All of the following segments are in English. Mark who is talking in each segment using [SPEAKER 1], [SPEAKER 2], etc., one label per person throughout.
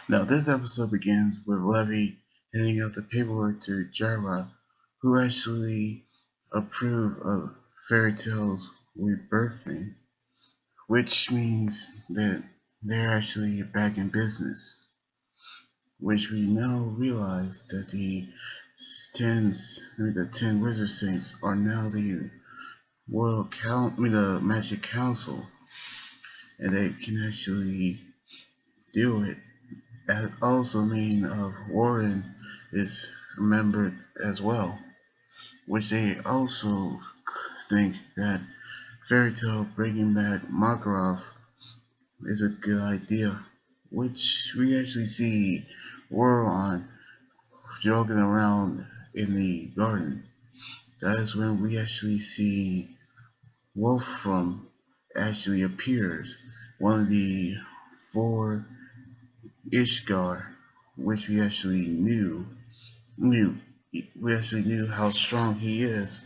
[SPEAKER 1] Now, this episode begins with Levy handing out the paperwork to Jara, who actually approved of Fairy Tale's rebirthing, which means that they're actually back in business. Which we now realize that the 10 Wizard Saints are now the the Magic Council, and they can actually do it. That also means Warren is remembered as well, which they also think that Fairy Tale bringing back Makarov is a good idea, which we actually see Warren jogging around in the garden. That is when we actually see Wolfram actually appears, one of the four Ishgar, which knew we actually knew how strong he is,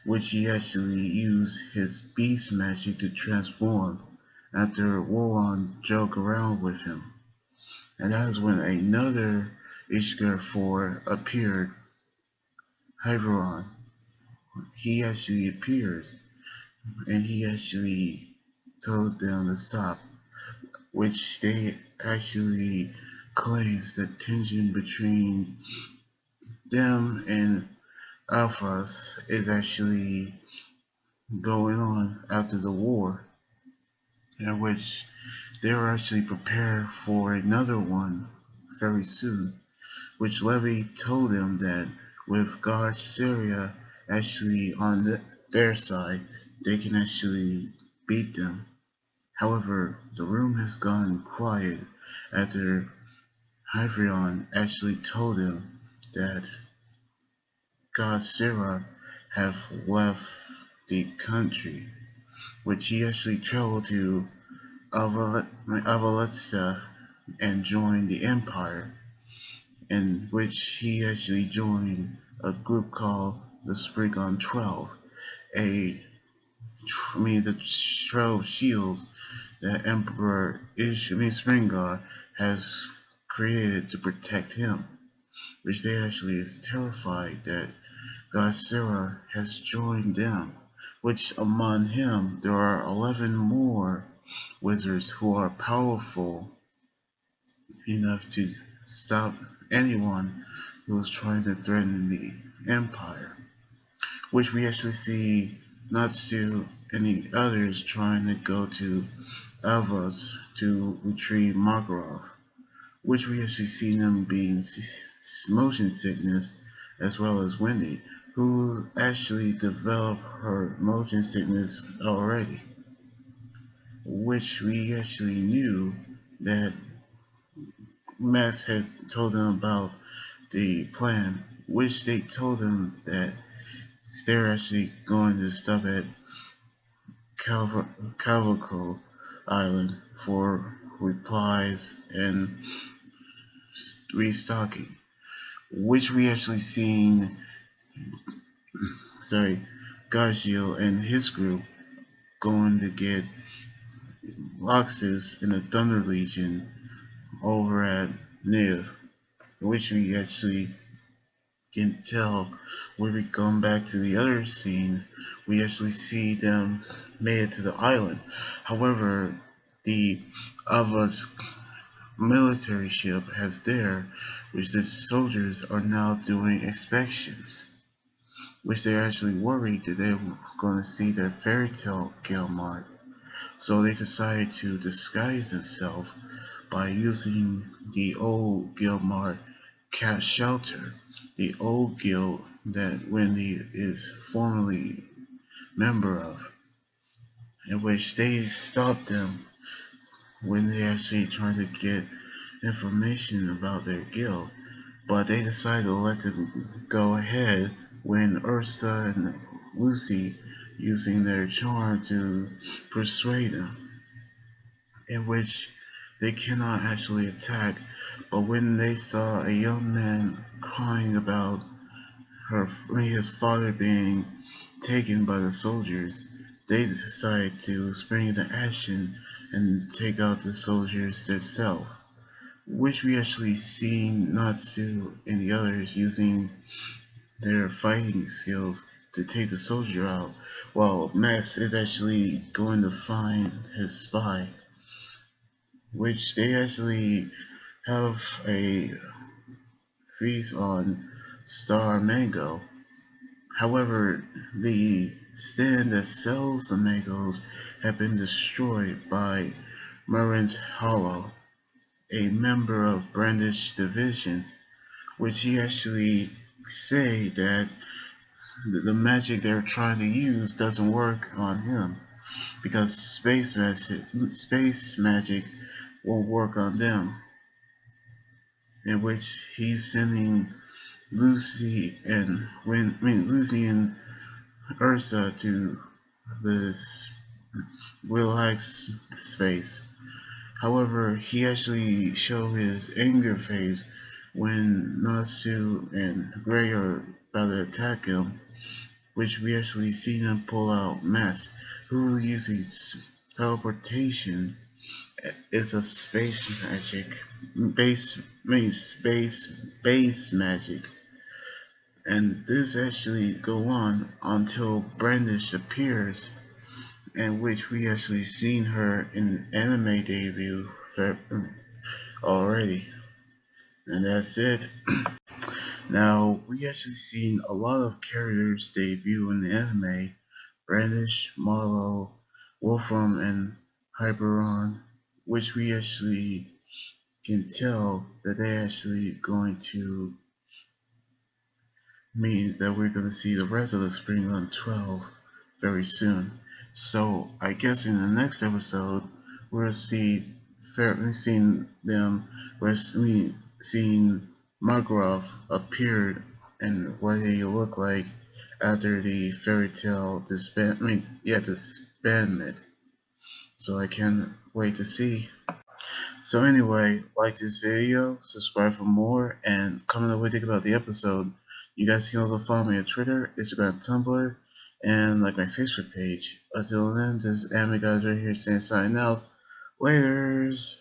[SPEAKER 1] which he actually used his beast magic to transform after Warren joked around with him. And that is when another Ishgar 4 appeared, Hyperon. He actually appears and he actually told them to stop, which they actually claims the tension between them and Alphas is actually going on after the war, in which they were actually prepared for another one very soon, which Levy told them that with God Syria actually on their side, they can actually beat them. However, the room has gone quiet after Hyperion actually told him that God Sarah have left the country, which he actually traveled to Avaletsta and joined the Empire, in which he actually joined a group called the Spriggon 12, the 12 shields that Emperor Springar has created to protect him, which they actually is terrified that God Sarah has joined them, which among him there are 11 more wizards who are powerful enough to stop anyone who is trying to threaten the Empire, which we actually see Natsu and the others trying to go to Avos to retrieve Makarov, which we actually see them being motion sickness, as well as Wendy, who actually developed her motion sickness already, which we actually knew that Max had told them about the plan, which they told them that they're actually going to stop at Caracol Island for replies and restocking, which we actually seen, Gagio and his group going to get Loxus in the Thunder Legion over at Niv, which we actually can tell when we come back to the other scene, we actually see them made it to the island. However, the Avas military ship has there, which the soldiers are now doing inspections, which they're actually worried that they're going to see their fairy tale Gilmart. So they decided to disguise themselves by using the old Gilmart cat shelter, the old guild that Wendy is formerly member of, in which they stopped them when they actually trying to get information about their guild, but they decided to let them go ahead when Ursa and Lucy using their charm to persuade them, in which they cannot actually attack, but when they saw a young man crying about his father being taken by the soldiers, they decided to spring into action and take out the soldiers themselves, which we actually seen Natsu and the others using their fighting skills to take the soldier out, while Max is actually going to find his spy, which they actually have a feast on Star Mango. However, the stand that sells the mangoes have been destroyed by Marin's Hollow, a member of Brandish division, which he actually say that the magic they're trying to use doesn't work on him because space magic won't work on them, in which he's sending Lucy and Ursa to this relaxed space. However, he actually showed his anger phase when Natsu and Gray are about to attack him, which we actually see them pull out Mask, who uses teleportation. Is a space magic, base magic, and this actually go on until Brandish appears, in which we actually seen her in anime debut already, and that's it. Now we actually seen a lot of characters debut in the anime: Brandish, Marlowe, Wolfram, and Hyperon, which we actually can tell that they're actually going to mean that we're going to see the rest of the Spring on 12 very soon. So I guess in the next episode we'll see seeing Margrove appeared and what he looked like after the fairy tale disbandment. So I can't wait to see. So anyway, like this video, subscribe for more, and comment on what you think about the episode. You guys can also follow me on Twitter, Instagram, Tumblr, and like my Facebook page. Until then, this is Anime Guys right here saying signing out. Laters!